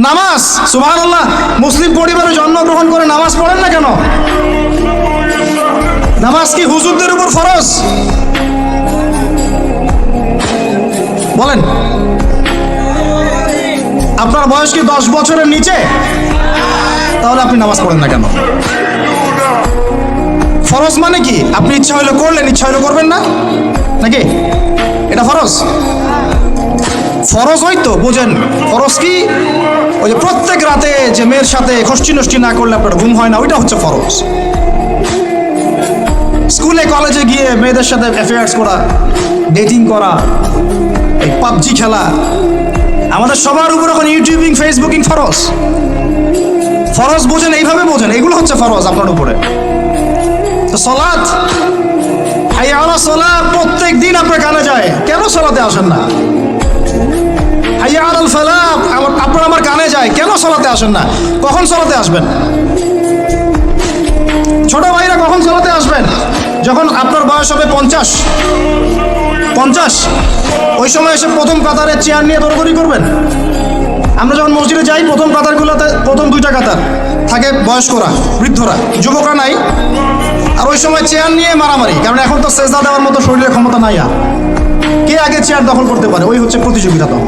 নামাজ, সুবহানাল্লাহ, মুসলিম পরিবারে জন্মগ্রহণ করে নামাজ পড়েন না কেন? নামাজ কি হুজুরদের উপর ফরজ? বলেন। আপনার বয়স কি 10 বছরের নিচে? তাহলে আপনি নামাজ পড়েন না কেন? ফরজ মানে কি? আপনি ইচ্ছা হইলে করলেন, ইচ্ছা হইলে করবেন না, নাকি? এটা ফরজ? ফরজ হয়তো বোঝেন। ফরজ কি? ওই যে প্রত্যেক রাতে যে মেয়ের সাথে খষ্টি নষ্টি না করলে আপনার ঘুম হয় না, ওইটা হচ্ছে ফরজ। স্কুলে কলেজে গিয়ে মেয়েদের সাথে অ্যাফেয়ার্স করা, ডেটিং করা, এই পাবজি খেলা, আমাদের সবার উপর এখন ইউটিউবিং, ফেসবুকিং ফরজ। ফরজ বোঝেন, এইভাবে বোঝেন, এগুলো হচ্ছে ফরজ আপনার উপরে। তো সলাত, হাইয়া আলা সালাত প্রত্যেক দিন আপনার কানে যায়, কেন সলাতে আসেন না? হাইয়া আলাল ফালাহ আপনার আমার কানে যায়, কেন সলাতে আসেন না? কখন সলাতে আসবেন? ছোট ভাইরা কখন সলাতে আসবেন? যখন আপনার বয়স হবে 50, ওই সময় এসে প্রথম কাতারে চেয়ার নিয়ে দৌড়দৌড়ি করবেন। আমরা যখন মসজিদে যাই, প্রথম কাতারগুলোতে প্রথম 2টা কাতার থাকে বয়স্করা, বৃদ্ধরা, যুবকরা নাই। আর ওই সময় চেয়ার নিয়ে মারামারি, কারণ এখন তো সেজদা দেওয়ার মতো শরীরের ক্ষমতা নাই। আর কে আগে চেয়ার দখল করতে পারে, ওই হচ্ছে প্রতিযোগিতা। তো